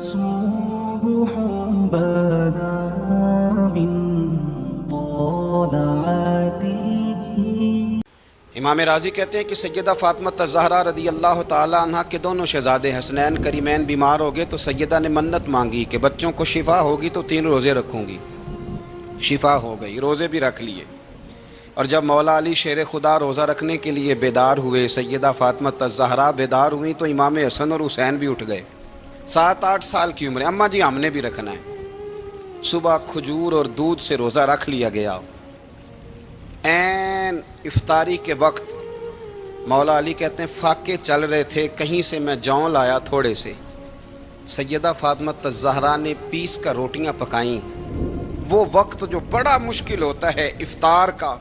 صبح بدا من طلعته. امام راضی کہتے ہیں کہ سیدہ فاطمہ الزہرا رضی اللہ تعالی عنہ کے دونوں شہزادے حسنین کریمین بیمار ہو گئے تو سیدہ نے منت مانگی کہ بچوں کو شفا ہوگی تو 3 روزے رکھوں گی. شفا ہو گئی، روزے بھی رکھ لیے. اور جب مولا علی شیر خدا روزہ رکھنے کے لیے بیدار ہوئے، سیدہ فاطمہ الزہرا بیدار ہوئیں تو امام حسن اور حسین بھی اٹھ گئے. 7-8 سال کی عمر. اماں جی ہم نے بھی رکھنا ہے. صبح کھجور اور دودھ سے روزہ رکھ لیا گیا. عین افطاری کے وقت مولا علی کہتے ہیں فاقے چل رہے تھے، کہیں سے میں جوں لایا تھوڑے سے. سیدہ فاطمہ الزہرا نے پیس کر روٹیاں پکائیں. وہ وقت جو بڑا مشکل ہوتا ہے افطار کا،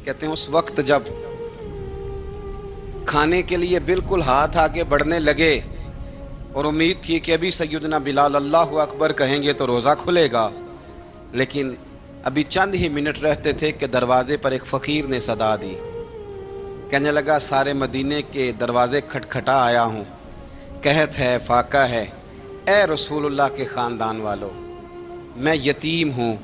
کہتے ہیں اس وقت جب کھانے کے لیے بالکل ہاتھ آگے بڑھنے لگے اور امید تھی کہ ابھی سیدنا بلال اللہ اکبر کہیں گے تو روزہ کھلے گا، لیکن ابھی چند ہی منٹ رہتے تھے کہ دروازے پر ایک فقیر نے صدا دی. کہنے لگا سارے مدینے کے دروازے کھٹکھٹا آیا ہوں، قحط ہے، فاقہ ہے. اے رسول اللہ کے خاندان والو، میں یتیم ہوں.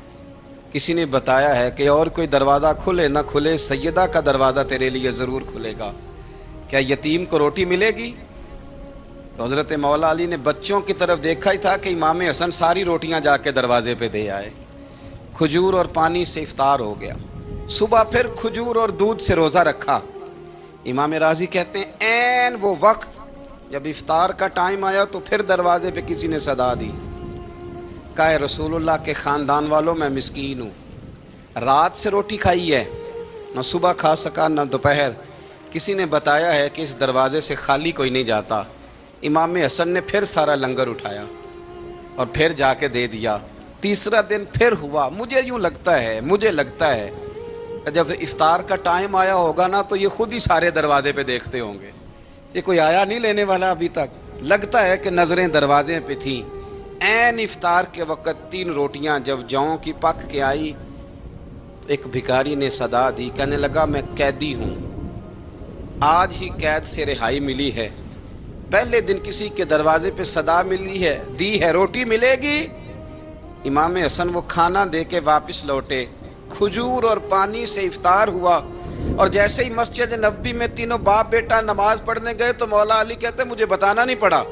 کسی نے بتایا ہے کہ اور کوئی دروازہ کھلے نہ کھلے سیدہ کا دروازہ تیرے لیے ضرور کھلے گا. کیا یتیم کو روٹی ملے گی؟ تو حضرت مولا علی نے بچوں کی طرف دیکھا ہی تھا کہ امام حسن ساری روٹیاں جا کے دروازے پہ دے آئے. کھجور اور پانی سے افطار ہو گیا. صبح پھر کھجور اور دودھ سے روزہ رکھا. امام راضی کہتے ہیں عین وہ وقت جب افطار کا ٹائم آیا تو پھر دروازے پہ کسی نے صدا دی. کہا رسول اللہ کے خاندان والوں میں مسکین ہوں، رات سے روٹی کھائی ہے، نہ صبح کھا سکا نہ دوپہر. کسی نے بتایا ہے کہ اس دروازے سے خالی کوئی نہیں جاتا. امام حسن نے پھر سارا لنگر اٹھایا اور پھر جا کے دے دیا. تیسرا دن پھر ہوا. مجھے لگتا ہے کہ جب افطار کا ٹائم آیا ہوگا نا تو یہ خود ہی سارے دروازے پہ دیکھتے ہوں گے، یہ کوئی آیا نہیں لینے والا ابھی تک. لگتا ہے کہ نظریں دروازے پہ تھیں. عین افطار کے وقت 3 روٹیاں جب جوں کی پک کے آئی تو ایک بھکاری نے صدا دی. کہنے لگا میں قیدی ہوں، آج ہی قید سے رہائی ملی ہے. پہلے دن کسی کے دروازے پہ صدا ملی ہے، دی ہے روٹی ملے گی. امام حسن وہ کھانا دے کے واپس لوٹے. کھجور اور پانی سے افطار ہوا اور جیسے ہی مسجد نبوی میں تینوں باپ بیٹا نماز پڑھنے گئے تو مولا علی کہتے ہیں مجھے بتانا نہیں پڑا.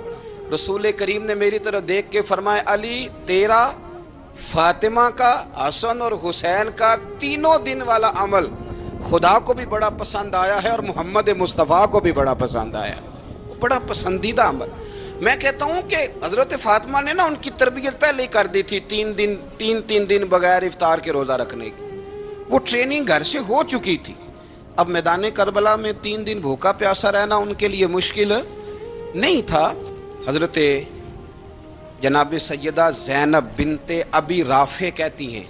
رسول کریم نے میری طرف دیکھ کے فرمایا علی تیرا، فاطمہ کا، حسن اور حسین کا 3 دن والا عمل خدا کو بھی بڑا پسند آیا ہے اور محمد مصطفیٰ کو بھی بڑا پسند آیا. بڑا پسندیدہ عمل. میں کہتا ہوں کہ حضرت فاطمہ نے نا ان کی تربیت پہلے ہی کر دی تھی 3 دن بغیر افطار کے روزہ رکھنے کی. وہ ٹریننگ گھر سے ہو چکی تھی. اب میدان کربلا میں 3 دن بھوکا پیاسا رہنا ان کے لیے مشکل نہیں تھا. حضرت جناب سیدہ زینب بنت ابی رافع کہتی ہیں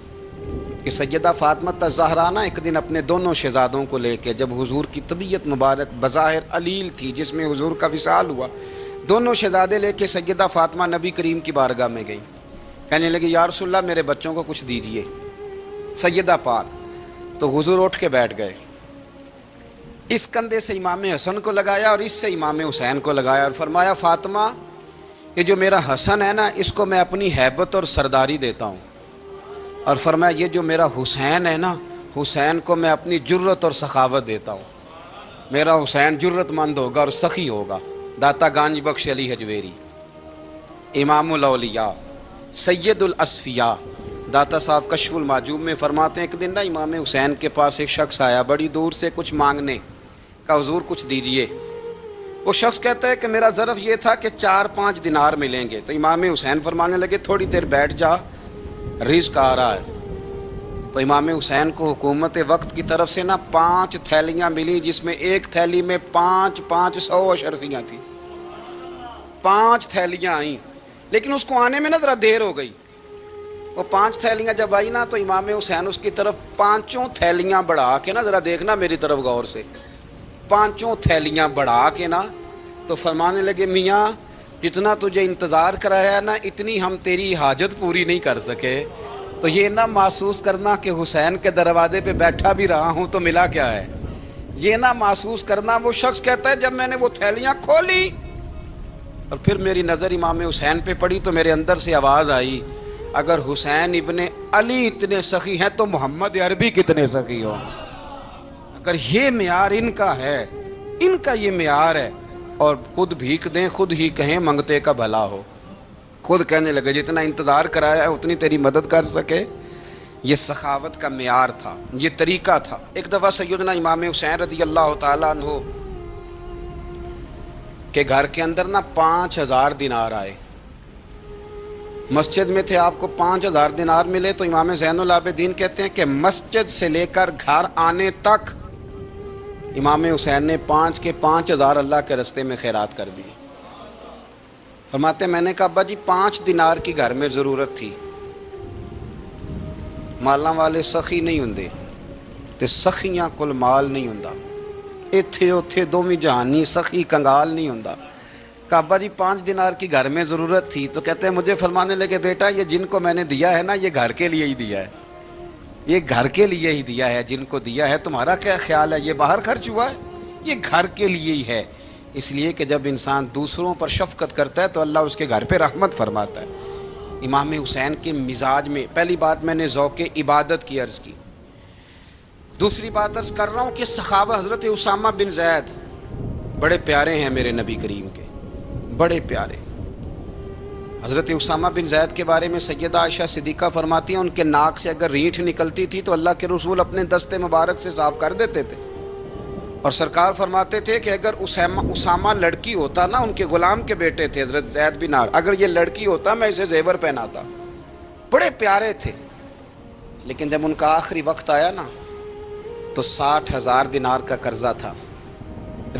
کہ سیدہ فاطمہ الزہرا نا ایک دن اپنے دونوں شہزادوں کو لے کے، جب حضور کی طبیعت مبارک بظاہر علیل تھی جس میں حضور کا وصال ہوا، دونوں شہزادے لے کے سیدہ فاطمہ نبی کریم کی بارگاہ میں گئیں. کہنے لگی یا رسول اللہ میرے بچوں کو کچھ دیجئے. سیدہ پاک تو حضور اٹھ کے بیٹھ گئے. اس کندھے سے امام حسن کو لگایا اور اس سے امام حسین کو لگایا اور فرمایا فاطمہ یہ جو میرا حسن ہے نا اس کو میں اپنی ہیبت اور سرداری دیتا ہوں، اور فرمایا یہ جو میرا حسین ہے نا حسین کو میں اپنی جرت اور سخاوت دیتا ہوں. میرا حسین جرت مند ہوگا اور سخی ہوگا. داتا گانج بخش علی حجویری، امام الاولیاء، سید الاصفیاء، داتا صاحب کشف المعجوب میں فرماتے ہیں ایک دن نا امام حسین کے پاس ایک شخص آیا بڑی دور سے کچھ مانگنے کا، حضور کچھ دیجئے. وہ شخص کہتا ہے کہ میرا ظرف یہ تھا کہ 4-5 دینار ملیں گے. تو امام حسین فرمانے لگے تھوڑی دیر بیٹھ جا، رزق آ رہا ہے. تو امام حسین کو حکومت وقت کی طرف سے نا 5 تھیلیاں ملی جس میں ایک تھیلی میں 500 اشرفیاں تھیں. 5 تھیلیاں آئیں لیکن اس کو آنے میں نا ذرا دیر ہو گئی. وہ 5 تھیلیاں جب آئی نا تو امام حسین اس کی طرف 5 تھیلیاں بڑھا کے نا، ذرا دیکھنا میری طرف غور سے، 5 تھیلیاں بڑھا کے نا تو فرمانے لگے میاں جتنا تجھے انتظار کرایا نا اتنی ہم تیری حاجت پوری نہیں کر سکے. تو یہ نہ محسوس کرنا کہ حسین کے دروازے پہ بیٹھا بھی رہا ہوں تو ملا کیا ہے. یہ نہ محسوس کرنا. وہ شخص کہتا ہے جب میں نے وہ تھیلیاں کھولی اور پھر میری نظر امام حسین پہ پڑی تو میرے اندر سے آواز آئی، اگر حسین ابن علی اتنے سخی ہیں تو محمد عربی کتنے سخی ہوں۔ اگر یہ معیار ان کا ہے، ان کا یہ معیار ہے، اور خود بھیک دیں، خود ہی کہیں منگتے کا بھلا ہو، خود کہنے لگے جتنا انتظار کرایا ہے اتنی تیری مدد کر سکے۔ یہ سخاوت کا معیار تھا، یہ طریقہ تھا۔ ایک دفعہ سیدنا امام حسین رضی اللہ تعالیٰ عنہ کے گھر کے اندر 5000 دینار آئے۔ مسجد میں تھے، آپ کو 5000 دینار ملے تو امام زین العابدین کہتے ہیں کہ مسجد سے لے کر گھر آنے تک امام حسین نے 5000 اللہ کے رستے میں خیرات کر دی۔ فرماتے ہیں میں نے کہا ابا جی 5 دینار کی گھر میں ضرورت تھی، مالاں والے سخی نہیں ہوندے تے سخیاں کل مال نہیں ہوندا، ایتھے اوتھے دوویں جہانی سخی کنگال نہیں ہوندا۔ کہا ابا جی 5 دینار کی گھر میں ضرورت تھی، تو کہتے ہیں مجھے فرمانے لگے بیٹا یہ جن کو میں نے دیا ہے نا یہ گھر کے لیے ہی دیا ہے، یہ گھر کے لیے ہی دیا ہے، جن کو دیا ہے تمہارا کیا خیال ہے یہ باہر خرچ ہوا ہے؟ یہ گھر کے لیے ہی ہے۔ اس لیے کہ جب انسان دوسروں پر شفقت کرتا ہے تو اللہ اس کے گھر پہ رحمت فرماتا ہے۔ امام حسین کے مزاج میں پہلی بات میں نے ذوق عبادت کی عرض کی، دوسری بات عرض کر رہا ہوں کہ صحابہ حضرت اسامہ بن زید بڑے پیارے ہیں میرے نبی کریم کے، بڑے پیارے۔ حضرت اسامہ بن زید کے بارے میں سیدہ عائشہ صدیقہ فرماتی ہیں ان کے ناک سے اگر ریٹھ نکلتی تھی تو اللہ کے رسول اپنے دستے مبارک سے صاف کر دیتے تھے، اور سرکار فرماتے تھے کہ اگر اسامہ لڑکی ہوتا نا، ان کے غلام کے بیٹے تھے حضرت زید بن عمرو، اگر یہ لڑکی ہوتا میں اسے زیور پہناتا۔ بڑے پیارے تھے، لیکن جب ان کا آخری وقت آیا نا تو 60,000 دینار کا قرضہ تھا،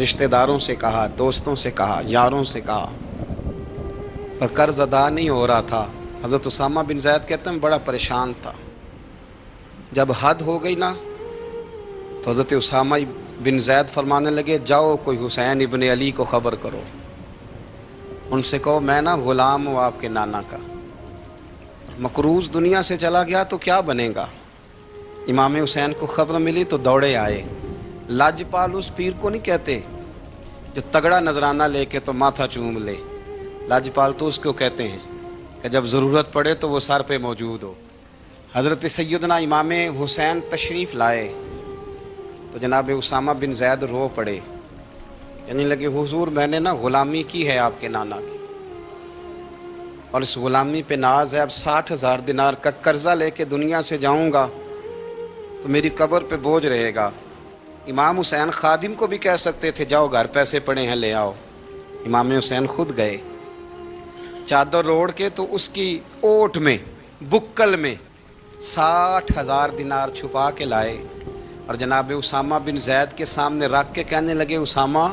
رشتہ داروں سے کہا، دوستوں سے کہا، یاروں سے کہا، پر قرض ادا نہیں ہو رہا تھا۔ حضرت اسامہ بن زید کہتے ہیں بڑا پریشان تھا۔ جب حد ہو گئی نا تو حضرت اسامہ بن زید فرمانے لگے جاؤ کوئی حسین ابن علی کو خبر کرو، ان سے کہو میں نا غلام ہوں آپ کے نانا کا، مقروض دنیا سے چلا گیا تو کیا بنے گا۔ امام حسین کو خبر ملی تو دوڑے آئے۔ لاجپال اس پیر کو نہیں کہتے جو تگڑا نذرانہ لے کے تو ماتھا چوم لے، لاجپال تو اس کو کہتے ہیں کہ جب ضرورت پڑے تو وہ سر پہ موجود ہو۔ حضرت سیدنا امام حسین تشریف لائے تو جناب اسامہ بن زید رو پڑے، کہنے لگے حضور میں نے نا غلامی کی ہے آپ کے نانا کی، اور اس غلامی پہ ناز ہے، اب 60,000 دینار کا قرضہ لے کے دنیا سے جاؤں گا تو میری قبر پہ بوجھ رہے گا۔ امام حسین خادم کو بھی کہہ سکتے تھے جاؤ گھر پیسے پڑے ہیں لے آؤ، امام حسین خود گئے، چادر اوڑھ کے تو اس کی اوٹ میں بکل میں 60,000 دینار چھپا کے لائے، اور جناب اسامہ بن زید کے سامنے رکھ کے کہنے لگے اسامہ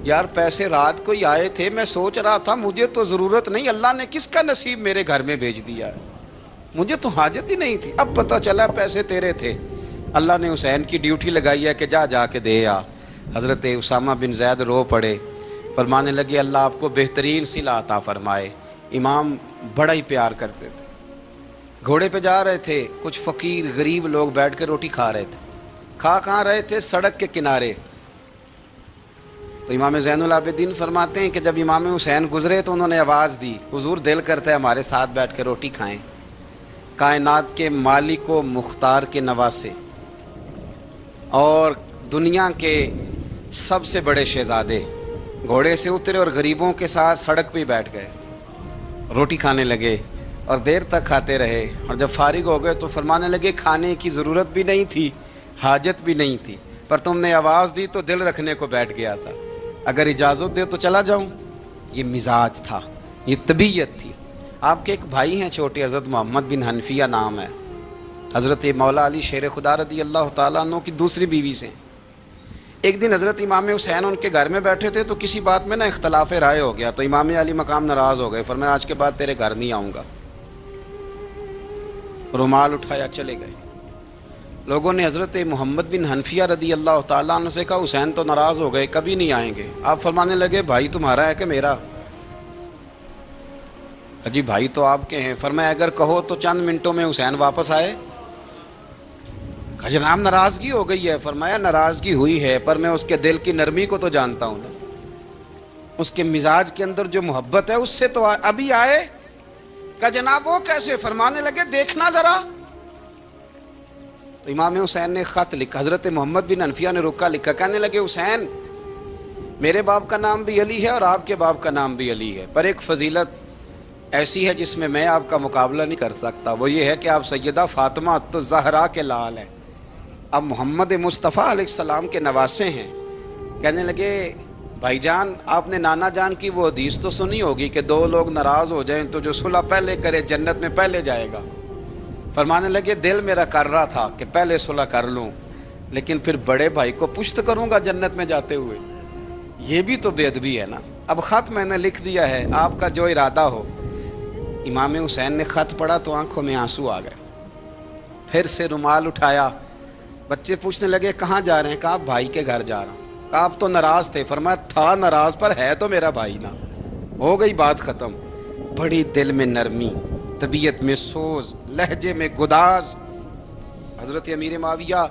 یار پیسے رات کو ہی آئے تھے، میں سوچ رہا تھا مجھے تو ضرورت نہیں، اللہ نے کس کا نصیب میرے گھر میں بھیج دیا ہے، مجھے تو حاجت ہی نہیں تھی، اب پتہ چلا پیسے تیرے تھے، اللہ نے حسین کی ڈیوٹی لگائی ہے کہ جا کے دے آ۔ حضرت اسامہ بن زید رو پڑے، فرمانے لگے اللہ آپ کو بہترین صلہ عطا فرمائے۔ امام بڑا ہی پیار کرتے تھے، گھوڑے پہ جا رہے تھے، کچھ فقیر غریب لوگ بیٹھ کے روٹی کھا رہے تھے، کہاں رہے تھے؟ سڑک کے کنارے۔ تو امام زین العابدین فرماتے ہیں کہ جب امام حسین گزرے تو انہوں نے آواز دی حضور دل کرتا ہے ہمارے ساتھ بیٹھ کے روٹی کھائیں۔ کائنات کے مالک و مختار کے نواسے اور دنیا کے سب سے بڑے شہزادے گھوڑے سے اترے اور غریبوں کے ساتھ سڑک پہ بیٹھ گئے، روٹی کھانے لگے اور دیر تک کھاتے رہے، اور جب فارغ ہو گئے تو فرمانے لگے کھانے کی ضرورت بھی نہیں تھی، حاجت بھی نہیں تھی، پر تم نے آواز دی تو دل رکھنے کو بیٹھ گیا تھا، اگر اجازت دے تو چلا جاؤں۔ یہ مزاج تھا، یہ طبیعت تھی۔ آپ کے ایک بھائی ہیں چھوٹے، حضرت محمد بن حنفیہ نام ہے، حضرت مولا علی شیر خدا رضی اللہ تعالیٰ عنہ کی دوسری بیوی سے۔ ایک دن حضرت امام حسین ان کے گھر میں بیٹھے تھے تو کسی بات میں نا اختلاف رائے ہو گیا، تو امام علی مقام ناراض ہو گئے، فرمایا آج کے بعد تیرے گھر نہیں آؤں گا، رومال اٹھایا چلے گئے۔ لوگوں نے حضرت محمد بن حنفیہ رضی اللہ تعالیٰ عنہ سے کہا حسین تو ناراض ہو گئے، کبھی نہیں آئیں گے۔ آپ فرمانے لگے بھائی تمہارا ہے کہ میرا؟ جی بھائی تو آپ کے ہیں۔ فرمایا اگر کہو تو چند منٹوں میں حسین واپس آئے۔ جناب ناراضگی ہو گئی ہے۔ فرمایا ناراضگی ہوئی ہے پر میں اس کے دل کی نرمی کو تو جانتا ہوں نا۔ اس کے مزاج کے اندر جو محبت ہے اس سے تو ابھی آئے کہ جناب وہ کیسے؟ فرمانے لگے دیکھنا ذرا. تو امام حسین نے خط لکھا، حضرت محمد بن حنفیہ نے رکا لکھا، کہنے لگے حسین میرے باپ کا نام بھی علی ہے اور آپ کے باپ کا نام بھی علی ہے، پر ایک فضیلت ایسی ہے جس میں آپ کا مقابلہ نہیں کر سکتا، وہ یہ ہے کہ آپ سیدہ فاطمہ الزہرا کے لال ہیں، اب محمد مصطفیٰ علیہ السلام کے نواسے ہیں. کہنے لگے بھائی جان آپ نے نانا جان کی وہ حدیث تو سنی ہوگی کہ دو لوگ ناراض ہو جائیں تو جو صلح پہلے کرے جنت میں پہلے جائے گا. فرمانے لگے دل میرا کر رہا تھا کہ پہلے صلح کر لوں، لیکن پھر بڑے بھائی کو پشت کروں گا جنت میں جاتے ہوئے، یہ بھی تو بے ادبی ہے نا. اب خط میں نے لکھ دیا ہے، آپ کا جو ارادہ ہو. امام حسین نے خط پڑھا تو آنکھوں میں آنسو آ گئے، پھر سے رومال اٹھایا. بچے پوچھنے لگے کہاں جا رہے ہیں؟ کہا بھائی کے گھر جا رہا ہوں. کہا آپ تو ناراض تھے؟ فرمایا تھا ناراض پر ہے تو میرا بھائی نا. ہو گئی بات ختم. بڑی دل میں نرمی، طبیعت میں سوز، لہجے میں گداز. حضرت امیر معاویہ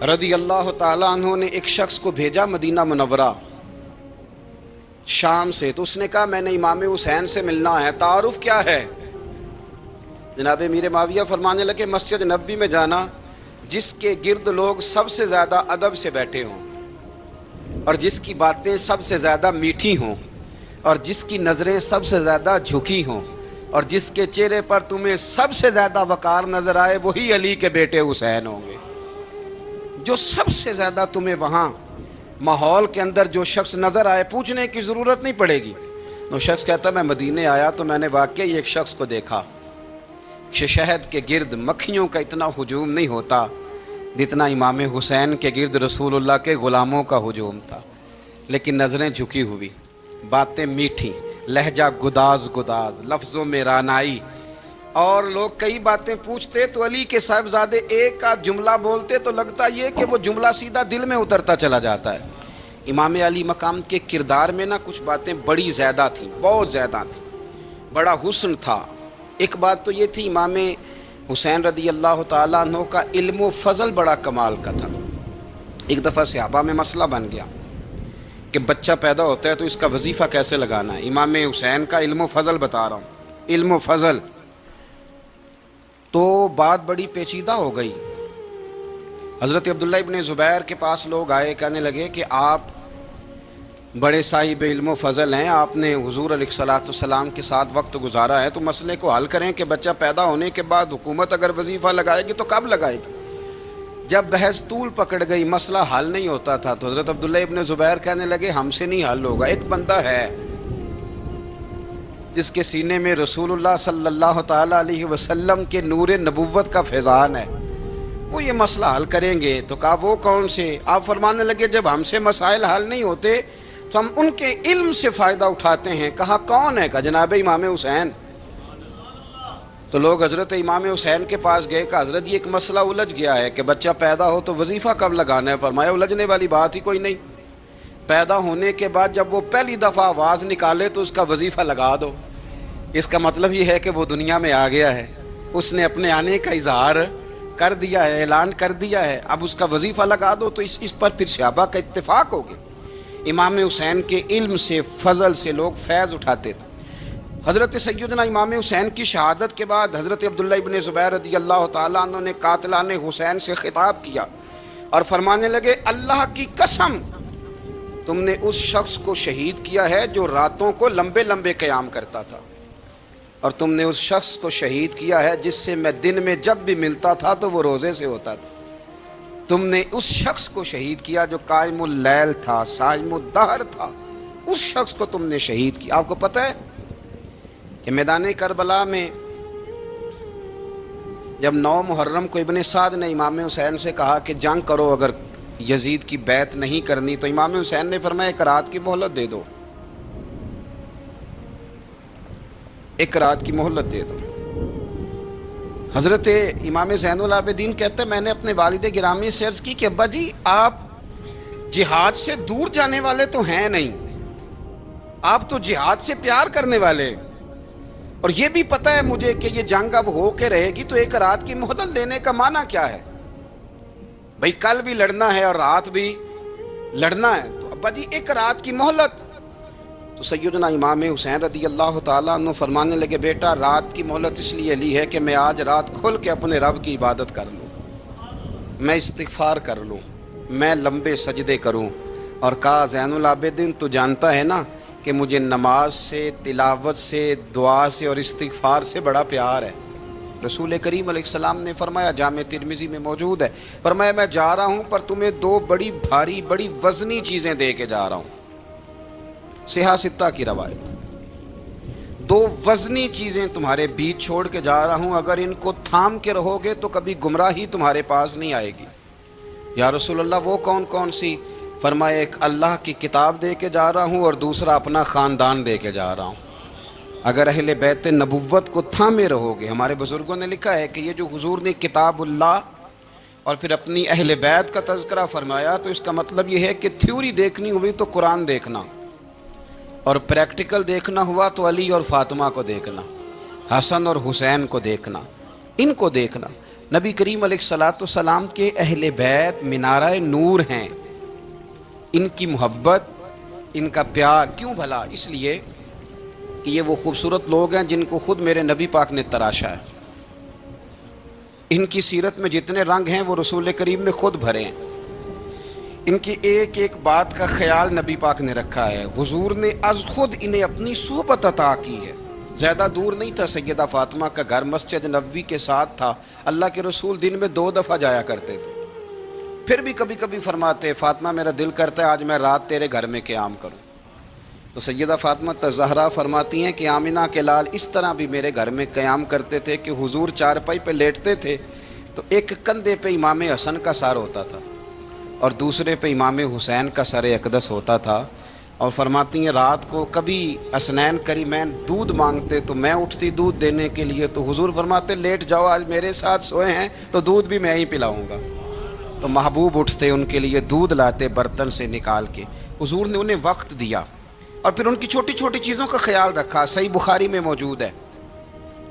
رضی اللہ تعالیٰ عنہ نے ایک شخص کو بھیجا مدینہ منورہ شام سے، تو اس نے کہا میں نے امام حسین سے ملنا ہے، تعارف کیا ہے؟ جناب امیر معاویہ فرمانے لگے مسجد نبوی میں جانا جس کے گرد لوگ سب سے زیادہ ادب سے بیٹھے ہوں اور جس کی باتیں سب سے زیادہ میٹھی ہوں اور جس کی نظریں سب سے زیادہ جھکی ہوں اور جس کے چہرے پر تمہیں سب سے زیادہ وقار نظر آئے وہی علی کے بیٹے حسین ہوں گے. جو سب سے زیادہ تمہیں وہاں ماحول کے اندر جو شخص نظر آئے پوچھنے کی ضرورت نہیں پڑے گی. وہ شخص کہتا میں مدینے آیا تو میں نے واقعی ایک شخص کو دیکھا، شہد کے گرد مکھیوں کا اتنا ہجوم نہیں ہوتا جتنا امام حسین کے گرد رسول اللہ کے غلاموں کا ہجوم تھا، لیکن نظریں جھکی ہوئی، باتیں میٹھی، لہجہ گداز گداز، لفظوں میں رانائی. اور لوگ کئی باتیں پوچھتے تو علی کے صاحبزادے ایک کا جملہ بولتے تو لگتا یہ کہ وہ جملہ سیدھا دل میں اترتا چلا جاتا ہے. امام علی مقام کے کردار میں کچھ باتیں بڑی زیادہ تھیں، بہت زیادہ تھیں، بڑا حسن تھا. ایک بات تو یہ تھی امام حسین رضی اللہ تعالیٰ عنہ کا علم و فضل بڑا کمال کا تھا. ایک دفعہ صحابہ میں مسئلہ بن گیا کہ بچہ پیدا ہوتا ہے تو اس کا وظیفہ کیسے لگانا ہے. امام حسین کا علم و فضل بتا رہا ہوں، علم و فضل. تو بات بڑی پیچیدہ ہو گئی. حضرت عبداللہ ابن زبیر کے پاس لوگ آئے، کہنے لگے کہ آپ بڑے صاحب علم و فضل ہیں، آپ نے حضور علیہ الصلوۃ والسلام کے ساتھ وقت گزارا ہے، تو مسئلے کو حل کریں کہ بچہ پیدا ہونے کے بعد حکومت اگر وظیفہ لگائے گی تو کب لگائے گی. جب بحث طول پکڑ گئی، مسئلہ حل نہیں ہوتا تھا، تو حضرت عبداللہ ابن زبیر کہنے لگے ہم سے نہیں حل ہوگا. ایک بندہ ہے جس کے سینے میں رسول اللہ صلی اللہ تعالیٰ علیہ وسلم کے نور نبوت کا فیضان ہے، وہ یہ مسئلہ حل کریں گے. تو کہا وہ کون سے؟ آپ فرمانے لگے جب ہم سے مسائل حل نہیں ہوتے تو ہم ان کے علم سے فائدہ اٹھاتے ہیں. کہا کون ہے؟ کہا جناب امام حسین. تو لوگ حضرت امام حسین کے پاس گئے کہ حضرت یہ ایک مسئلہ الجھ گیا ہے کہ بچہ پیدا ہو تو وظیفہ کب لگانا ہے. فرمایا الجھنے والی بات ہی کوئی نہیں، پیدا ہونے کے بعد جب وہ پہلی دفعہ آواز نکالے تو اس کا وظیفہ لگا دو. اس کا مطلب یہ ہے کہ وہ دنیا میں آ گیا ہے، اس نے اپنے آنے کا اظہار کر دیا ہے، اعلان کر دیا ہے، اب اس کا وظیفہ لگا دو. تو اس پر پھر صحابہ کا اتفاق ہو گیا. امام حسین کے علم سے، فضل سے لوگ فیض اٹھاتے تھے. حضرت سیدنا امام حسین کی شہادت کے بعد حضرت عبداللہ ابن زبیر رضی اللہ تعالیٰ عنہ نے قاتلان حسین سے خطاب کیا اور فرمانے لگے اللہ کی قسم تم نے اس شخص کو شہید کیا ہے جو راتوں کو لمبے لمبے قیام کرتا تھا، اور تم نے اس شخص کو شہید کیا ہے جس سے میں دن میں جب بھی ملتا تھا تو وہ روزے سے ہوتا تھا. تم نے اس شخص کو شہید کیا جو قائم اللیل تھا، صائم الدہر تھا، اس شخص کو تم نے شہید کیا. آپ کو پتہ ہے کہ میدان کربلا میں جب 9 محرم کو ابن سعد نے امام حسین سے کہا کہ جنگ کرو اگر یزید کی بیعت نہیں کرنی، تو امام حسین نے فرمایا ایک رات کی مہلت دے دو، ایک رات کی مہلت دے دو. حضرت امام زین العابدین کہتے ہیں میں نے اپنے والد گرامی سے عرض کی کہ ابا جی آپ جہاد سے دور جانے والے تو ہیں نہیں، آپ تو جہاد سے پیار کرنے والے، اور یہ بھی پتہ ہے مجھے کہ یہ جنگ اب ہو کے رہے گی، تو ایک رات کی مہلت لینے کا معنی کیا ہے؟ بھئی کل بھی لڑنا ہے اور رات بھی لڑنا ہے، تو ابا جی ایک رات کی مہلت. تو سیدنا امام حسین رضی اللہ تعالیٰ عنہ فرمانے لگے بیٹا رات کی مہلت اس لیے لی ہے کہ میں آج رات کھل کے اپنے رب کی عبادت کر لوں، میں استغفار کر لوں، میں لمبے سجدے کروں۔ اور کہا زین العابدین تو جانتا ہے نا کہ مجھے نماز سے، تلاوت سے، دعا سے اور استغفار سے بڑا پیار ہے۔ رسول کریم علیہ السلام نے فرمایا، جامع ترمذی میں موجود ہے، فرمایا میں جا رہا ہوں پر تمہیں دو بڑی بھاری بڑی وزنی چیزیں دے کے جا رہا ہوں۔ صحیح ستہ کی روایت، دو وزنی چیزیں تمہارے بیچ چھوڑ کے جا رہا ہوں، اگر ان کو تھام کے رہو گے تو کبھی گمراہی تمہارے پاس نہیں آئے گی۔ یا رسول اللہ وہ کون کون سی؟ فرمایا ایک اللہ کی کتاب دے کے جا رہا ہوں اور دوسرا اپنا خاندان دے کے جا رہا ہوں۔ اگر اہل بیت نبوت کو تھامے رہو گے، ہمارے بزرگوں نے لکھا ہے کہ یہ جو حضور نے کتاب اللہ اور پھر اپنی اہل بیت کا تذکرہ فرمایا تو اس کا مطلب یہ ہے کہ تھیوری دیکھنی ہوئی تو قرآن دیکھنا، اور پریکٹیکل دیکھنا ہوا تو علی اور فاطمہ کو دیکھنا، حسن اور حسین کو دیکھنا، ان کو دیکھنا۔ نبی کریم علیہ الصلوۃ والسلام کے اہل بیت منارہ نور ہیں، ان کی محبت، ان کا پیار کیوں بھلا؟ اس لیے کہ یہ وہ خوبصورت لوگ ہیں جن کو خود میرے نبی پاک نے تراشا ہے۔ ان کی سیرت میں جتنے رنگ ہیں وہ رسول کریم نے خود بھرے ہیں۔ ان کی ایک ایک بات کا خیال نبی پاک نے رکھا ہے، حضور نے از خود انہیں اپنی صحبت عطا کی ہے۔ زیادہ دور نہیں تھا سیدہ فاطمہ کا گھر، مسجد نبوی کے ساتھ تھا، اللہ کے رسول دن میں 2 دفعہ جایا کرتے تھے۔ پھر بھی کبھی کبھی فرماتے فاطمہ میرا دل کرتا ہے آج میں رات تیرے گھر میں قیام کروں، تو سیدہ فاطمہ الزہرا فرماتی ہیں کہ آمنہ کے لال اس طرح بھی میرے گھر میں قیام کرتے تھے کہ حضور چارپائی پہ لیٹتے تھے تو ایک کندھے پہ امام حسن کا سر ہوتا تھا اور دوسرے پہ امام حسین کا سر اقدس ہوتا تھا، اور فرماتی ہیں رات کو کبھی حسنین کریمین دودھ مانگتے تو میں اٹھتی دودھ دینے کے لیے، تو حضور فرماتے لیٹ جاؤ آج میرے ساتھ سوئے ہیں تو دودھ بھی میں ہی پلاؤں گا، تو محبوب اٹھتے ان کے لیے دودھ لاتے برتن سے نکال کے۔ حضور نے انہیں وقت دیا اور پھر ان کی چھوٹی چھوٹی چیزوں کا خیال رکھا۔ صحیح بخاری میں موجود ہے،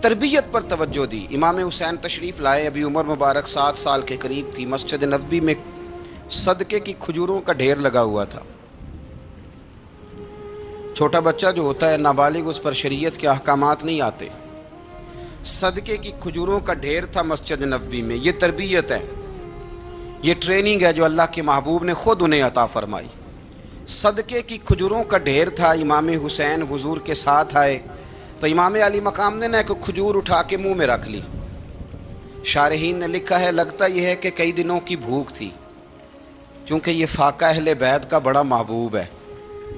تربیت پر توجہ دی۔ امام حسین تشریف لائے، ابھی عمر مبارک 7 سال کے قریب تھی، مسجد نبوی میں صدقے کی کھجوروں کا ڈھیر لگا ہوا تھا۔ چھوٹا بچہ جو ہوتا ہے نابالغ، اس پر شریعت کے احکامات نہیں آتے۔ صدقے کی کھجوروں کا ڈھیر تھا مسجد نبوی میں۔ یہ تربیت ہے، یہ ٹریننگ ہے جو اللہ کے محبوب نے خود انہیں عطا فرمائی۔ صدقے کی کھجوروں کا ڈھیر تھا، امام حسین حضور کے ساتھ آئے تو امام علی مقام نے ایک کھجور اٹھا کے منہ میں رکھ لی۔ شارحین نے لکھا ہے لگتا یہ ہے کہ کئی دنوں کی بھوک تھی، کیونکہ یہ فاقہ اہل بیت کا بڑا محبوب ہے۔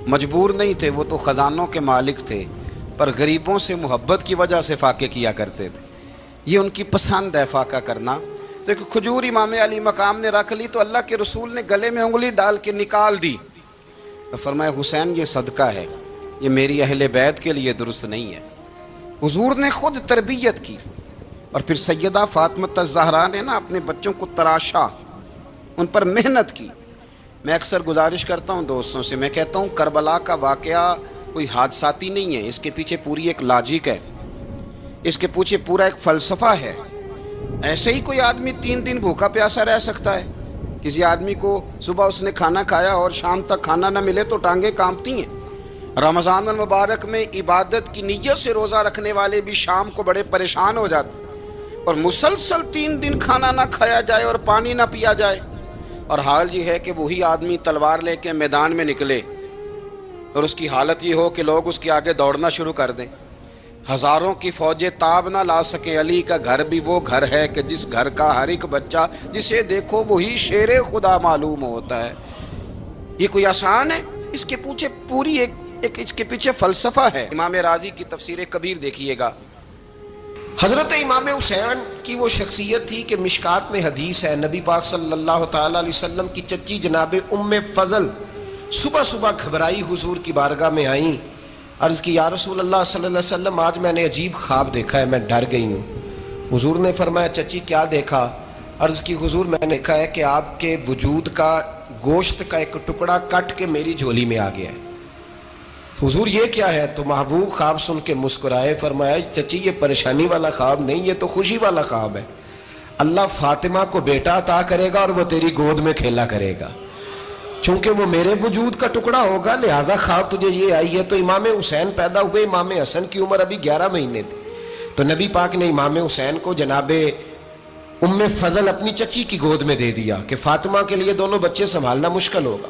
مجبور نہیں تھے، وہ تو خزانوں کے مالک تھے، پر غریبوں سے محبت کی وجہ سے فاقے کیا کرتے تھے، یہ ان کی پسند ہے فاقہ کرنا۔ تو ایک کھجور امام علی مقام نے رکھ لی تو اللہ کے رسول نے گلے میں انگلی ڈال کے نکال دی، تو فرمایا حسین یہ صدقہ ہے، یہ میری اہل بیت کے لیے درست نہیں ہے۔ حضور نے خود تربیت کی، اور پھر سیدہ فاطمہ الزہرا نے اپنے بچوں کو تراشا، ان پر محنت کی۔ میں اکثر گزارش کرتا ہوں دوستوں سے، میں کہتا ہوں کربلا کا واقعہ کوئی حادثاتی نہیں ہے، اس کے پیچھے پوری ایک لاجک ہے، اس کے پیچھے پورا ایک فلسفہ ہے۔ ایسے ہی کوئی آدمی 3 دن بھوکا پیاسا رہ سکتا ہے؟ کسی آدمی کو صبح اس نے کھانا کھایا اور شام تک کھانا نہ ملے تو ٹانگیں کانپتی ہیں۔ رمضان المبارک میں عبادت کی نیت سے روزہ رکھنے والے بھی شام کو بڑے پریشان ہو جاتے، اور مسلسل 3 دن کھانا نہ کھایا جائے اور پانی نہ پیا جائے، اور حال یہ ہے کہ وہی آدمی تلوار لے کے میدان میں نکلے اور اس کی حالت یہ ہو کہ لوگ اس کے آگے دوڑنا شروع کر دیں، ہزاروں کی فوجیں تاب نہ لا سکے۔ علی کا گھر بھی وہ گھر ہے کہ جس گھر کا ہر ایک بچہ جسے دیکھو وہی شیر خدا معلوم ہوتا ہے۔ یہ کوئی آسان ہے؟ اس کے پیچھے پوری ایک اس کے پیچھے فلسفہ ہے۔ امام راضی کی تفسیر کبیر دیکھیے گا، حضرت امام حسین کی وہ شخصیت تھی کہ مشکات میں حدیث ہے، نبی پاک صلی اللہ تعالی علیہ وسلم کی چچی جناب ام فضل صبح صبح گھبرائی حضور کی بارگاہ میں آئیں، عرض کی یا رسول اللہ صلی اللہ علیہ وسلم آج میں نے عجیب خواب دیکھا ہے، میں ڈر گئی ہوں۔ حضور نے فرمایا چچی کیا دیکھا؟ عرض کی حضور میں نے دیکھا ہے کہ آپ کے وجود کا گوشت کا ایک ٹکڑا کٹ کے میری جھولی میں آ گیا ہے۔ حضور یہ کیا ہے؟ تو محبوب خواب سن کے مسکرائے، فرمایا چچی یہ پریشانی والا خواب نہیں، یہ تو خوشی والا خواب ہے، اللہ فاطمہ کو بیٹا عطا کرے گا اور وہ تیری گود میں کھیلا کرے گا۔ چونکہ وہ میرے وجود کا ٹکڑا ہوگا لہذا خواب تجھے یہ آئی ہے. تو امام حسین پیدا ہوئے, امام حسن کی عمر ابھی 11 مہینے تھی. تو نبی پاک نے امام حسین کو جناب ام فضل اپنی چچی کی گود میں دے دیا کہ فاطمہ کے لیے دونوں بچے سنبھالنا مشکل ہوگا.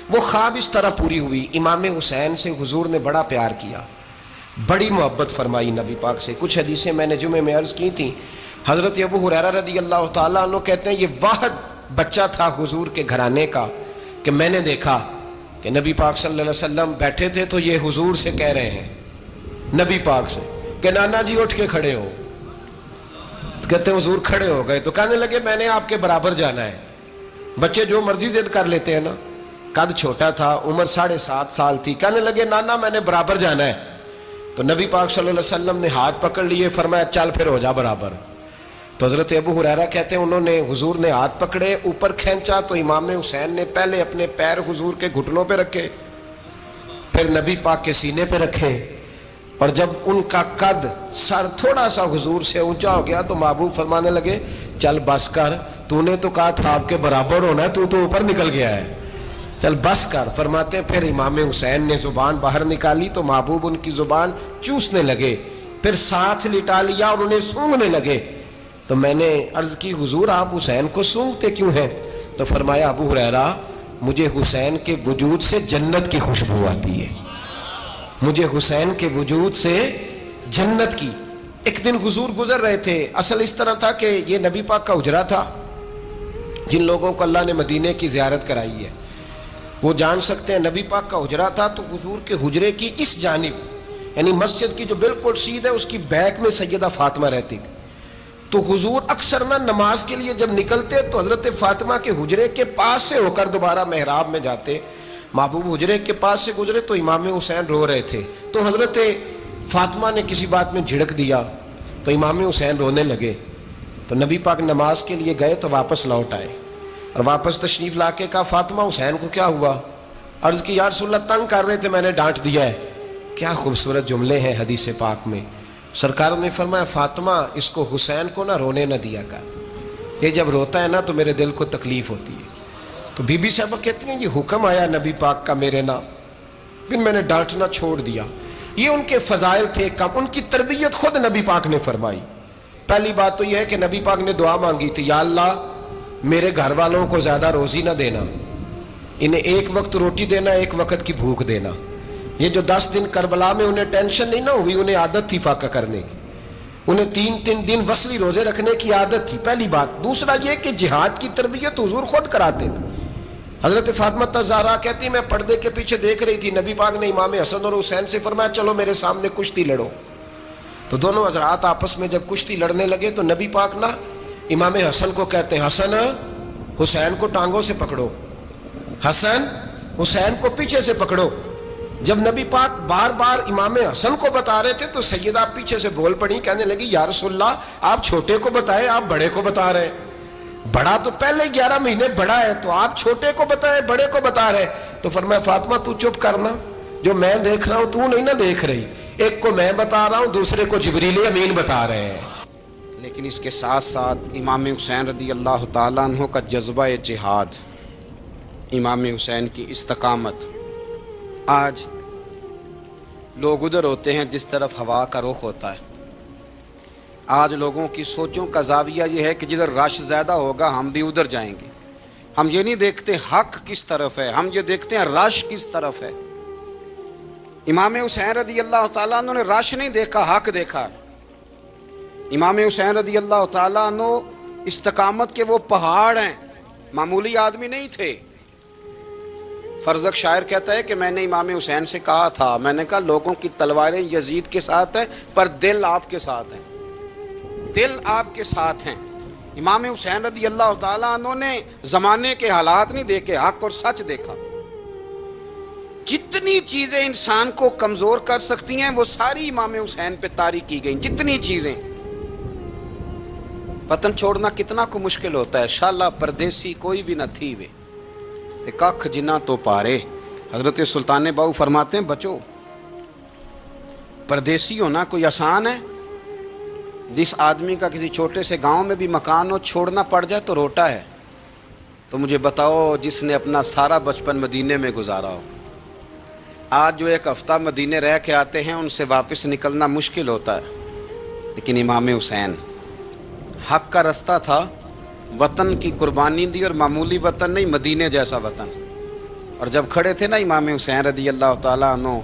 وہ خواب اس طرح پوری ہوئی. امام حسین سے حضور نے بڑا پیار کیا, بڑی محبت فرمائی نبی پاک سے. کچھ حدیثیں میں نے جمعے میں عرض کی تھیں. حضرت ابو ہریرہ رضی اللہ تعالیٰ عنہ کہتے ہیں یہ واحد بچہ تھا حضور کے گھرانے کا کہ میں نے دیکھا کہ نبی پاک صلی اللہ علیہ وسلم بیٹھے تھے تو یہ حضور سے کہہ رہے ہیں, نبی پاک سے, کہ نانا جی اٹھ کے کھڑے ہو. کہتے ہیں حضور کھڑے ہو گئے تو کہنے لگے میں نے آپ کے برابر جانا ہے. بچے جو مرضی ضد کر لیتے ہیں نا. قد چھوٹا تھا, عمر 7.5 سال تھی. کہنے لگے نانا میں نے برابر جانا ہے. تو نبی پاک صلی اللہ علیہ وسلم نے ہاتھ پکڑ لیے, فرمایا چل پھر ہو جا برابر. تو حضرت ابو ہریرہ کہتے ہیں انہوں نے, حضور نے ہاتھ پکڑے, اوپر کھینچا تو امام حسین نے پہلے اپنے پیر حضور کے گھٹنوں پہ رکھے, پھر نبی پاک کے سینے پہ رکھے, اور جب ان کا قد سر تھوڑا سا حضور سے اونچا ہو گیا تو محبوب فرمانے لگے چل بس کر, تو نے تو کہا تھا آپ کے برابر ہونا, تو اوپر نکل گیا ہے, چل بس کر. فرماتے ہیں پھر امام حسین نے زبان باہر نکالی تو محبوب ان کی زبان چوسنے لگے, پھر ساتھ لٹا لیا اور انہیں سونگھنے لگے. تو میں نے عرض کی حضور آپ حسین کو سونگتے کیوں ہیں؟ تو فرمایا ابو ہریرہ مجھے حسین کے وجود سے جنت کی خوشبو آتی ہے, مجھے حسین کے وجود سے جنت کی. ایک دن حضور گزر رہے تھے. اصل اس طرح تھا کہ یہ نبی پاک کا حجرہ تھا. جن لوگوں کو اللہ نے مدینے کی زیارت کرائی ہے وہ جان سکتے ہیں نبی پاک کا حجرہ تھا. تو حضور کے حجرے کی اس جانب یعنی مسجد کی جو بالکل سیدھ ہے اس کی بیک میں سیدہ فاطمہ رہتی. تو حضور اکثر نہ نماز کے لیے جب نکلتے تو حضرت فاطمہ کے حجرے کے پاس سے ہو کر دوبارہ محراب میں جاتے. محبوب حجرے کے پاس سے گزرے تو امام حسین رو رہے تھے. تو حضرت فاطمہ نے کسی بات میں جھڑک دیا تو امام حسین رونے لگے. تو نبی پاک نماز کے لیے گئے تو واپس لوٹ آئے اور واپس تشریف لا کے کہا فاطمہ حسین کو کیا ہوا؟ عرض کی یا رسول اللہ تنگ کر رہے تھے میں نے ڈانٹ دیا ہے. کیا خوبصورت جملے ہیں حدیث پاک میں. سرکار نے فرمایا فاطمہ اس کو حسین کو نہ رونے نہ دیا کر, یہ جب روتا ہے نا تو میرے دل کو تکلیف ہوتی ہے. تو بی بی صاحبہ کہتی ہیں یہ حکم آیا نبی پاک کا میرے نا, پھر میں نے ڈانٹنا چھوڑ دیا. یہ ان کے فضائل تھے کم, ان کی تربیت خود نبی پاک نے فرمائی. پہلی بات تو یہ ہے کہ نبی پاک نے دعا مانگی تھی یا اللہ میرے گھر والوں کو زیادہ روزی نہ دینا, انہیں ایک وقت روٹی دینا, ایک وقت کی بھوک دینا. یہ جو 10 دن کربلا میں انہیں ٹینشن نہیں نہ ہوئی, انہیں عادت تھی فاقہ کرنے کی, انہیں 3 دن وصلی روزے رکھنے کی عادت تھی. پہلی بات. دوسرا یہ کہ جہاد کی تربیت حضور خود کراتے تھے. حضرت فاطمہ الزہرا کہتی میں پردے کے پیچھے دیکھ رہی تھی, نبی پاک نے امام حسن اور حسین سے فرمایا چلو میرے سامنے کشتی لڑو. تو دونوں حضرات آپس میں جب کشتی لڑنے لگے تو نبی پاک نا امام حسن کو کہتے ہیں حسن حسین کو ٹانگوں سے پکڑو, حسن حسین کو پیچھے سے پکڑو. جب نبی پاک بار بار امام حسن کو بتا رہے تھے تو سیدہ پیچھے سے بول پڑی, کہنے لگی یا رسول اللہ آپ چھوٹے کو بتائے آپ بڑے کو بتا رہے ہیں. بڑا تو پہلے 11 مہینے بڑا ہے تو آپ چھوٹے کو بتائے بڑے کو بتا رہے. تو فرمایا فاطمہ تو چپ کرنا, جو میں دیکھ رہا ہوں تو نہیں نہ دیکھ رہی. ایک کو میں بتا رہا ہوں دوسرے کو جبریل امین بتا رہے ہیں. لیکن اس کے ساتھ ساتھ امام حسین رضی اللہ تعالیٰ عنہ کا جذبہ جہاد, امام حسین کی استقامت. آج لوگ ادھر ہوتے ہیں جس طرف ہوا کا رخ ہوتا ہے. آج لوگوں کی سوچوں کا زاویہ یہ ہے کہ جدھر رش زیادہ ہوگا ہم بھی ادھر جائیں گے. ہم یہ نہیں دیکھتے حق کس طرف ہے, ہم یہ دیکھتے ہیں رش کس طرف ہے. امام حسین رضی اللہ تعالیٰ عنہ نے رش نہیں دیکھا, حق دیکھا. امام حسین رضی اللہ تعالیٰ عنہ استقامت کے وہ پہاڑ ہیں, معمولی آدمی نہیں تھے. فرزق شاعر کہتا ہے کہ میں نے امام حسین سے کہا تھا, میں نے کہا لوگوں کی تلواریں یزید کے ساتھ ہیں پر دل آپ کے ساتھ ہیں, دل آپ کے ساتھ ہیں. امام حسین رضی اللہ تعالیٰ عنہ نے زمانے کے حالات نہیں دیکھے, حق اور سچ دیکھا. جتنی چیزیں انسان کو کمزور کر سکتی ہیں وہ ساری امام حسین پہ طاری کی گئیں. جتنی چیزیں, وطن چھوڑنا کتنا کو مشکل ہوتا ہے. شالا پردیسی کوئی بھی نہ تھی وے تے ککھ جنہ تو پارے. حضرت سلطان باؤ فرماتے ہیں بچو پردیسی ہونا کوئی آسان ہے؟ جس آدمی کا کسی چھوٹے سے گاؤں میں بھی مکان ہو چھوڑنا پڑ جائے تو روٹا ہے. تو تو مجھے بتاؤ جس نے اپنا سارا بچپن مدینے میں گزارا ہو، آج جو ایک ہفتہ مدینے رہ کے آتے ہیں ان سے واپس نکلنا مشکل ہوتا ہے. لیکن امام حسین حق کا رستہ تھا، وطن کی قربانی دی، اور معمولی وطن نہیں، مدینے جیسا وطن. اور جب کھڑے تھے نا امام حسین رضی اللہ تعالیٰ عنہ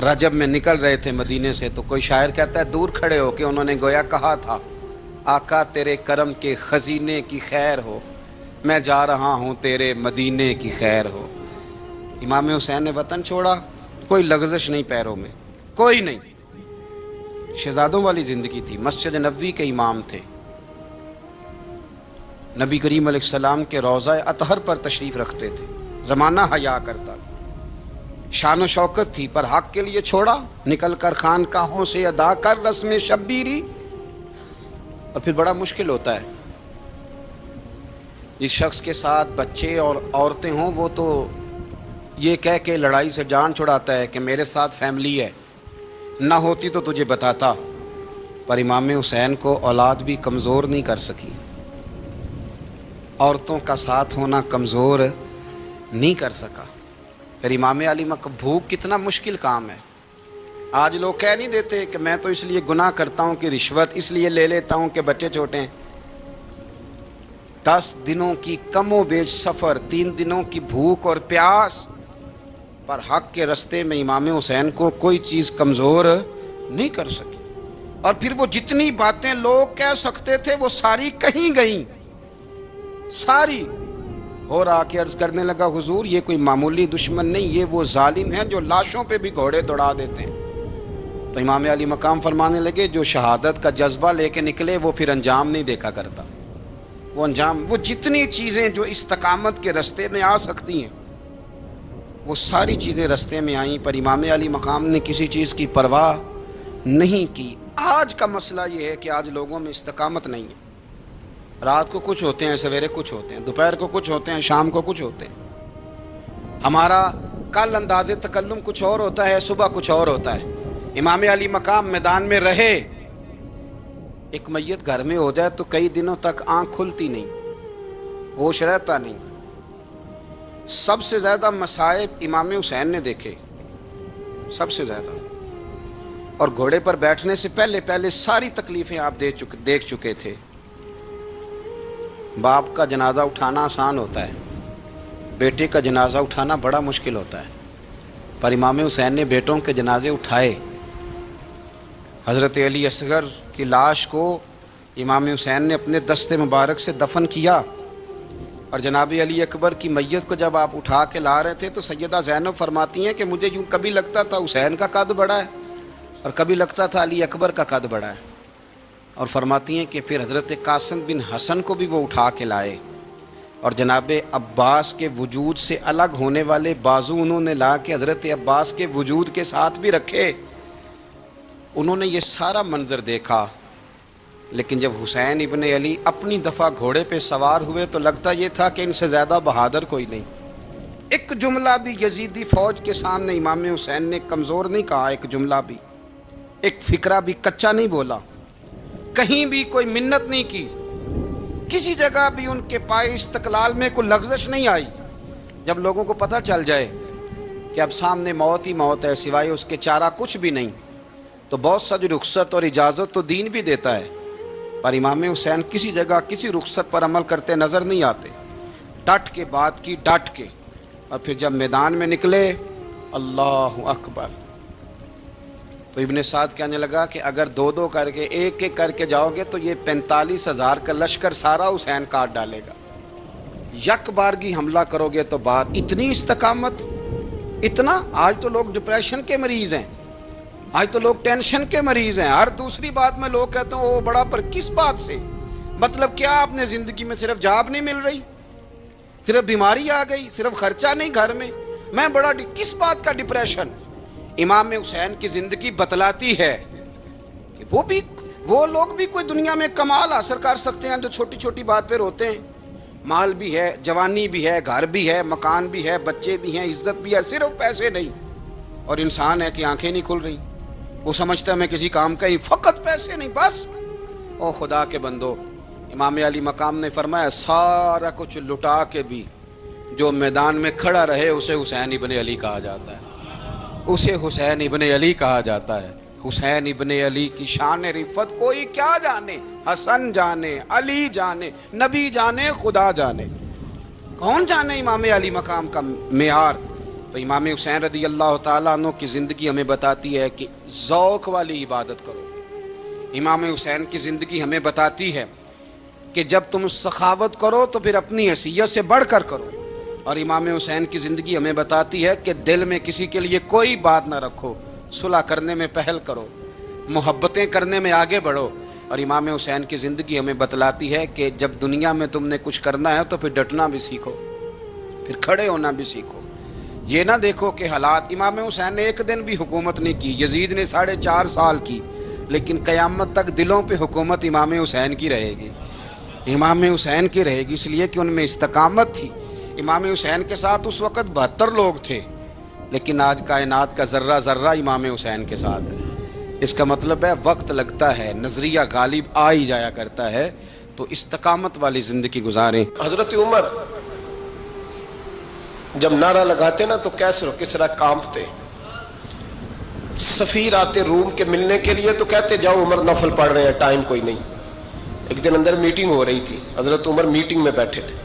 رجب میں نکل رہے تھے مدینے سے، تو کوئی شاعر کہتا ہے دور کھڑے ہو کے انہوں نے گویا کہا تھا، آقا تیرے کرم کے خزینے کی خیر ہو، میں جا رہا ہوں تیرے مدینے کی خیر ہو. امام حسین نے وطن چھوڑا، کوئی لغزش نہیں پیروں میں، کوئی نہیں. شہزادوں والی زندگی تھی، مسجد نبوی کے امام تھے، نبی کریم علیہ السلام کے روضہ اطہر پر تشریف رکھتے تھے، زمانہ حیا کرتا تھا، شان و شوکت تھی، پر حق کے لیے چھوڑا، نکل کر خانقاہوں سے ادا کر رسم شبیری. اور پھر بڑا مشکل ہوتا ہے، جس شخص کے ساتھ بچے اور عورتیں ہوں وہ تو یہ کہہ کے لڑائی سے جان چھڑاتا ہے کہ میرے ساتھ فیملی ہے، نہ ہوتی تو تجھے بتاتا. پر امام حسین کو اولاد بھی کمزور نہیں کر سکی، عورتوں کا ساتھ ہونا کمزور نہیں کر سکا. پھر امام علی بھوک کتنا مشکل کام ہے. آج لوگ کہہ نہیں دیتے کہ میں تو اس لیے گناہ کرتا ہوں کہ رشوت اس لیے لے لیتا ہوں کہ بچے چھوٹے ہیں. 10 دنوں کی کم و بیش سفر، 3 دنوں کی بھوک اور پیاس، پر حق کے رستے میں امام حسین کو کوئی چیز کمزور نہیں کر سکی. اور پھر وہ جتنی باتیں لوگ کہہ سکتے تھے وہ ساری کہیں گئیں، ساری. اور آ کے عرض کرنے لگا حضور یہ کوئی معمولی دشمن نہیں، یہ وہ ظالم ہیں جو لاشوں پہ بھی گھوڑے دوڑا دیتے ہیں. تو امام علی مقام فرمانے لگے جو شہادت کا جذبہ لے کے نکلے وہ پھر انجام نہیں دیکھا کرتا. وہ انجام، وہ جتنی چیزیں جو استقامت کے رستے میں آ سکتی ہیں وہ ساری چیزیں رستے میں آئیں، پر امام علی مقام نے کسی چیز کی پرواہ نہیں کی. آج کا مسئلہ یہ ہے کہ آج لوگوں میں استقامت نہیں ہے. رات کو کچھ ہوتے ہیں، سویرے کچھ ہوتے ہیں، دوپہر کو کچھ ہوتے ہیں، شام کو کچھ ہوتے ہیں. ہمارا کل انداز تکلم کچھ اور ہوتا ہے، صبح کچھ اور ہوتا ہے. امام علی مقام میدان میں رہے، ایک میت گھر میں ہو جائے تو کئی دنوں تک آنکھ کھلتی نہیں، ہوش رہتا نہیں. سب سے زیادہ مصائب امام حسین نے دیکھے، سب سے زیادہ. اور گھوڑے پر بیٹھنے سے پہلے ساری تکلیفیں آپ دیکھ چکے تھے. باپ کا جنازہ اٹھانا آسان ہوتا ہے، بیٹے کا جنازہ اٹھانا بڑا مشکل ہوتا ہے. پر امام حسین نے بیٹوں کے جنازے اٹھائے. حضرت علی اصغر کی لاش کو امام حسین نے اپنے دست مبارک سے دفن کیا. اور جناب علی اکبر کی میت کو جب آپ اٹھا کے لا رہے تھے تو سیدہ زینب فرماتی ہیں کہ مجھے یوں کبھی لگتا تھا حسین کا قد بڑا ہے اور کبھی لگتا تھا علی اکبر کا قد بڑا ہے. اور فرماتی ہیں کہ پھر حضرت قاسم بن حسن کو بھی وہ اٹھا کے لائے، اور جناب عباس کے وجود سے الگ ہونے والے بازو انہوں نے لا کے حضرت عباس کے وجود کے ساتھ بھی رکھے. انہوں نے یہ سارا منظر دیکھا. لیکن جب حسین ابن علی اپنی دفعہ گھوڑے پہ سوار ہوئے تو لگتا یہ تھا کہ ان سے زیادہ بہادر کوئی نہیں. ایک جملہ بھی یزیدی فوج کے سامنے امام حسین نے کمزور نہیں کہا، ایک جملہ بھی، ایک فکرہ بھی کچا نہیں بولا، کہیں بھی کوئی منت نہیں کی، کسی جگہ بھی ان کے پائے استقلال میں کوئی لغزش نہیں آئی. جب لوگوں کو پتہ چل جائے کہ اب سامنے موت ہی موت ہے، سوائے اس کے چارہ کچھ بھی نہیں، تو بہت ساری رخصت اور اجازت تو دین بھی دیتا ہے. پر امام حسین کسی جگہ کسی رخصت پر عمل کرتے نظر نہیں آتے. ڈٹ کے بات کی، ڈٹ کے. اور پھر جب میدان میں نکلے، اللہ اکبر، تو ابن سعد کہنے لگا کہ اگر 2 کر کے، ایک کر کے جاؤ گے تو یہ 45,000 کا لشکر سارا حسین کاٹ ڈالے گا. یک بارگی حملہ کرو گے تو بات. اتنی استقامت، اتنا. آج تو لوگ ڈپریشن کے مریض ہیں، آج تو لوگ ٹینشن کے مریض ہیں. ہر دوسری بات میں لوگ کہتے ہیں وہ بڑا، پر کس بات سے؟ مطلب کیا آپ نے زندگی میں صرف جاب نہیں مل رہی، صرف بیماری آ گئی، صرف خرچہ نہیں گھر میں بڑا، کس بات کا ڈپریشن؟ امام حسین کی زندگی بتلاتی ہے کہ وہ لوگ بھی کوئی دنیا میں کمال حاصل کر سکتے ہیں جو چھوٹی چھوٹی بات پہ روتے ہیں. مال بھی ہے، جوانی بھی ہے، گھر بھی ہے، مکان بھی ہے، بچے بھی ہیں، عزت بھی ہے، صرف پیسے نہیں. اور انسان ہے کہ آنکھیں نہیں کھل رہی، وہ سمجھتا ہے میں کسی کام کا ہی، فقط پیسے نہیں بس. او خدا کے بندو، امام علی مقام نے فرمایا سارا کچھ لٹا کے بھی جو میدان میں کھڑا رہے اسے حسین ابن علی کہا جاتا ہے، اسے حسین ابن علی کہا جاتا ہے۔ حسین ابن علی کی شان رفت کوئی کیا جانے، حسن جانے، علی جانے، نبی جانے، خدا جانے، کون جانے امام علی مقام کا معیار۔ تو امام حسین رضی اللہ تعالیٰ عنہ کی زندگی ہمیں بتاتی ہے کہ ذوق والی عبادت کرو۔ امام حسین کی زندگی ہمیں بتاتی ہے کہ جب تم سخاوت کرو تو پھر اپنی حیثیت سے بڑھ کر کرو، اور امام حسین کی زندگی ہمیں بتاتی ہے کہ دل میں کسی کے لیے کوئی بات نہ رکھو، صلح کرنے میں پہل کرو، محبتیں کرنے میں آگے بڑھو۔ اور امام حسین کی زندگی ہمیں بتلاتی ہے کہ جب دنیا میں تم نے کچھ کرنا ہے تو پھر ڈٹنا بھی سیکھو، پھر کھڑے ہونا بھی سیکھو۔ یہ نہ دیکھو کہ حالات، امام حسین نے ایک دن بھی حکومت نہیں کی، یزید نے 4.5 سال کی، لیکن قیامت تک دلوں پہ حکومت امام حسین کی رہے گی، امام حسین کی رہے گی، اس لیے کہ ان میں استقامت تھی۔ امام حسین کے ساتھ اس وقت 72 لوگ تھے، لیکن آج کائنات کا ذرہ ذرہ امام حسین کے ساتھ ہے۔ اس کا مطلب ہے وقت لگتا ہے، نظریہ غالب آ ہی جایا کرتا ہے، تو استقامت والی زندگی گزاریں۔ حضرت عمر جب نعرہ لگاتے نا تو کیسر و کسرا کانپتے، سفیر آتے روم کے ملنے کے لیے تو کہتے جاؤ عمر نفل پڑھ رہے ہیں، ٹائم کوئی نہیں۔ ایک دن اندر میٹنگ ہو رہی تھی، حضرت عمر میٹنگ میں بیٹھے تھے،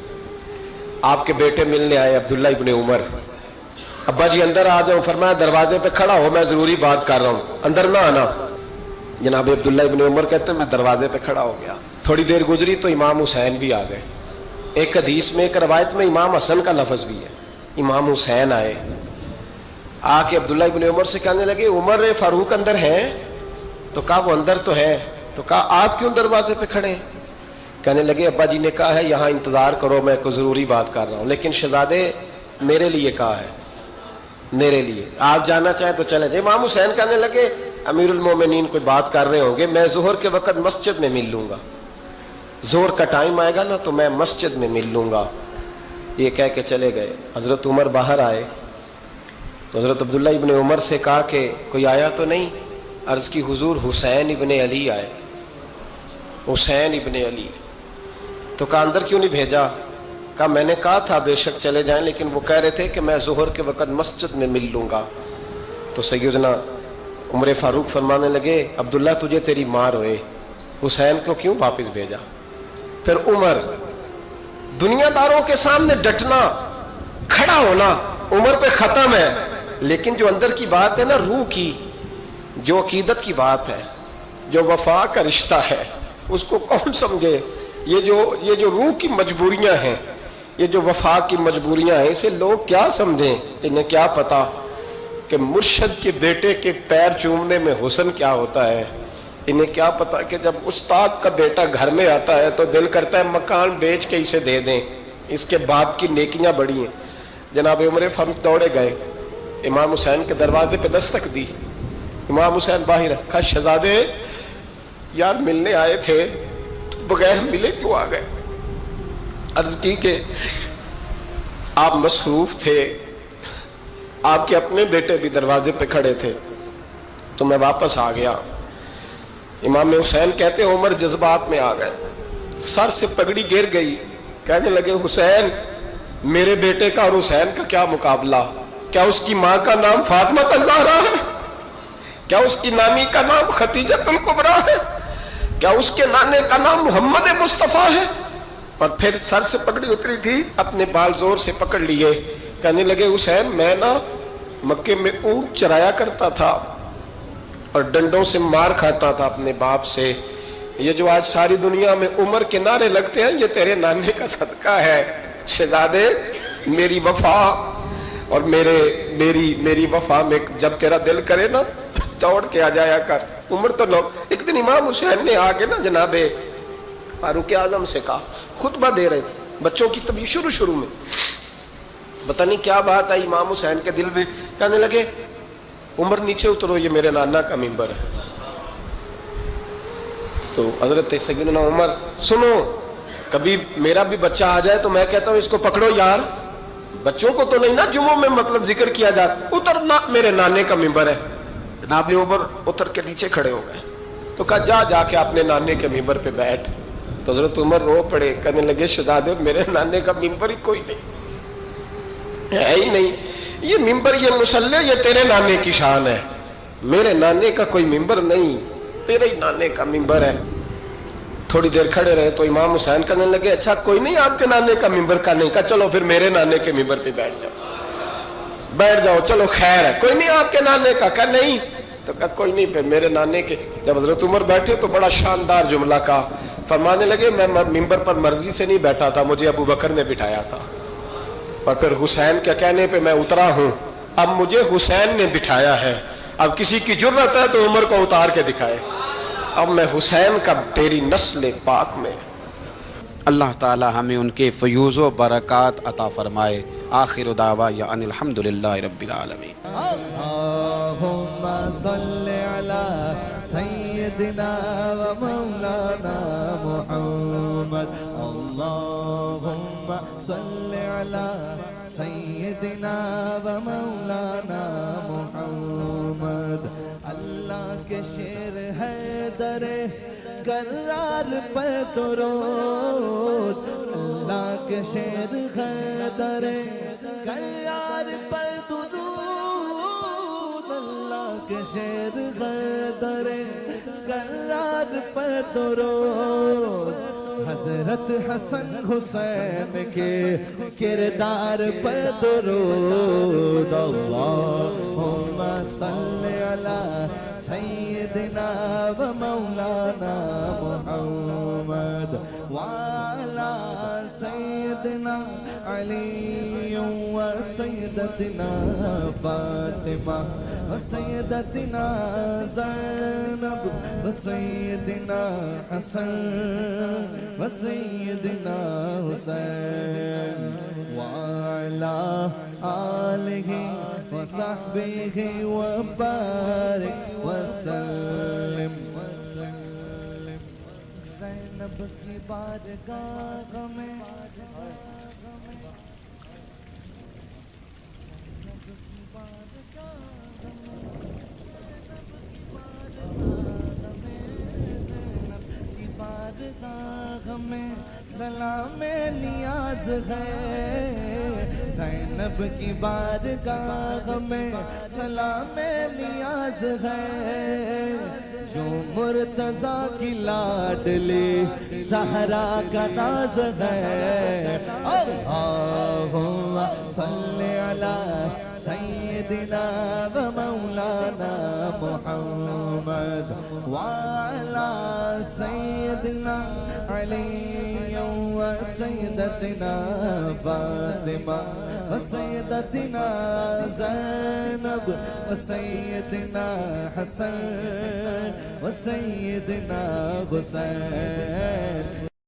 آپ کے بیٹے ملنے آئے عبداللہ ابن عمر، ابا جی اندر آ جاؤ، فرمایا دروازے پہ کھڑا ہو، میں ضروری بات کر رہا ہوں، اندر نہ آنا۔ جناب عبداللہ ابن عمر کہتے ہیں میں دروازے پہ کھڑا ہو گیا، تھوڑی دیر گزری تو امام حسین بھی آ گئے۔ ایک حدیث میں، ایک روایت میں امام حسن کا لفظ بھی ہے، امام حسین آئے، آ کے عبداللہ ابن عمر سے کہنے لگے عمر فاروق اندر ہیں؟ تو کہا وہ اندر تو ہے۔ تو کہا آپ کیوں دروازے پہ کھڑے ہیں؟ کہنے لگے ابا جی نے کہا ہے یہاں انتظار کرو، میں کوئی ضروری بات کر رہا ہوں، لیکن شہزادے میرے لیے کہا ہے، میرے لیے آپ جانا چاہیں تو چلے جائیں۔ امام حسین کہنے لگے امیر المومنین کوئی بات کر رہے ہوں گے، میں ظہر کے وقت مسجد میں مل لوں گا، ظہر کا ٹائم آئے گا نا تو میں مسجد میں مل لوں گا، یہ کہہ کے چلے گئے۔ حضرت عمر باہر آئے تو حضرت عبداللہ ابن عمر سے کہا کہ کوئی آیا تو نہیں؟ عرض کی حضور حسین ابن علی آئے، حسین ابن علی۔ تو کہا اندر کیوں نہیں بھیجا؟ کہا میں نے کہا تھا بے شک چلے جائیں، لیکن وہ کہہ رہے تھے کہ میں ظہر کے وقت مسجد میں مل لوں گا۔ تو سیدنا عمر فاروق فرمانے لگے عبداللہ تجھے تیری مار ہوئے، حسین کو کیوں واپس بھیجا؟ پھر عمر دنیا داروں کے سامنے ڈٹنا، کھڑا ہونا عمر پہ ختم ہے، لیکن جو اندر کی بات ہے نا، روح کی، جو عقیدت کی بات ہے، جو وفا کا رشتہ ہے، اس کو کون سمجھے؟ یہ جو روح کی مجبوریاں ہیں، یہ جو وفا کی مجبوریاں ہیں، اسے لوگ کیا سمجھیں؟ انہیں کیا پتا کہ مرشد کے بیٹے کے پیر چومنے میں حسن کیا ہوتا ہے؟ انہیں کیا پتا کہ جب استاد کا بیٹا گھر میں آتا ہے تو دل کرتا ہے مکان بیچ کے اسے دے دیں، اس کے باپ کی نیکیاں بڑی ہیں۔ جناب عمر فاروق دوڑے گئے، امام حسین کے دروازے پہ دستک دی، امام حسین باہر کہا شہزادے یار ملنے آئے تھے، بغیر ملے کیوں آ گئے؟ عرض کی کہ آپ مصروف تھے، آپ کے اپنے بیٹے بھی دروازے پہ کھڑے تھے تو میں واپس آ گیا۔ امام حسین کہتے ہیں عمر جذبات میں آ گئے، سر سے پگڑی گر گئی، کہنے لگے حسین میرے بیٹے کا اور حسین کا کیا مقابلہ؟ کیا اس کی ماں کا نام فاطمہ الزہرا ہے؟ کیا اس کی نانی کا نام خدیجہ الکبریٰ ہے؟ کیا اس کے نانے کا نام محمد مصطفیٰ ہے؟ اور پھر سر سے پگڑی اتری تھی، اپنے بال زور سے پکڑ لیے، کہنے لگے حسین میں نا مکے میں اونٹ چرایا کرتا تھا اور ڈنڈوں سے مار کھاتا تھا اپنے باپ سے، یہ جو آج ساری دنیا میں عمر کے نعرے لگتے ہیں یہ تیرے نانے کا صدقہ ہے۔ شہزادے میری وفا اور میری وفا میں جب تیرا دل کرے نا دوڑ کے آ جایا کر۔ عمر تو نو ایک دن امام حسین نے آگے نا جناب فاروق اعظم سے کہا، خطبہ دے رہے تھے بچوں کی تبھی شروع میں، پتہ نہیں کیا بات آئی امام حسین کے دل میں، کہنے لگے عمر نیچے اترو، یہ میرے نانا کا ممبر ہے۔ تو حضرت سیدنا عمر سنو، کبھی میرا بھی بچہ آ جائے تو میں کہتا ہوں اس کو پکڑو یار، بچوں کو تو نہیں نا جمعوں میں مطلب ذکر کیا جاتا، اترنا میرے نانے کا ممبر ہے۔ جناب عمر اتر کے نیچے کھڑے ہو گئے تو کہا جا کے اپنے نانے کے ممبر پہ بیٹھ۔ تو تو حضرت عمر رو پڑے، کہنے لگے شہزادے میرے نانے کا ممبر ہی کوئی نہیں ہے ہی نہیں، یہ ممبر یہ مصلی یہ تیرے نانے کی شان ہے، میرے نانے کا کوئی ممبر نہیں، تیرے ہی نانے کا ممبر ہے۔ تھوڑی دیر کھڑے رہے تو امام حسین کہنے لگے اچھا کوئی نہیں آپ کے نانے کا ممبر کا نہیں، کہا چلو پھر میرے نانے کے ممبر پہ بیٹھ جاؤ چلو خیر ہے، کوئی نہیں آپ کے نانے کا، کہا نہیں، تو کہا کوئی نہیں پھر میرے نانے کے۔ جب حضرت عمر بیٹھے تو بڑا شاندار جملہ کہا، فرمانے لگے میں ممبر پر مرضی سے نہیں بیٹھا تھا، مجھے ابو بکر نے بٹھایا تھا، اور پھر حسین کے کہنے پہ میں اترا ہوں، اب مجھے حسین نے بٹھایا ہے، اب کسی کی جرت ہے تو عمر کو اتار کے دکھائے، اب میں حسین کا تیری نسل پاک میں۔ اللہ تعالی ہمیں ان کے فیوز و برکات عطا فرمائے۔ آخر دعوانا ان الحمدللہ رب العالمین۔ اللہم صل علی سیدنا و مولانا محمد، اللہم صل علی سیدنا و مولانا محمد۔ اللہ کے شیر ہے در کرار پر درود، اللہ کے شیر ہے در کرار پر درود، اللہ کے شیر ہے در کرار پر درود۔ حضرت حسن حسین کے کردار پر درود، اللہم صل علی سیدنا و مولانا محمد وعلی سیدنا علی و سیدتنا فاطمہ و سیدتنا زینب و سیدنا حسن و سیدنا حسین وعلی آلہ وصحبہ وبارک وسلم۔ زینب کی بارگاہ میں میں سلام نیاز ہے، زینب کی بارگاہ میں سلام نیاز ہے، جو مرتضیٰ کی لاڈلی زہرا کا ناز ہے۔ اللہم صل علی سیدنا و مولانا محمد وعلی سیدنا علی و سیدتنا فاطمہ و سیدتنا زینب و سیدنا حسن و سیدنا حسین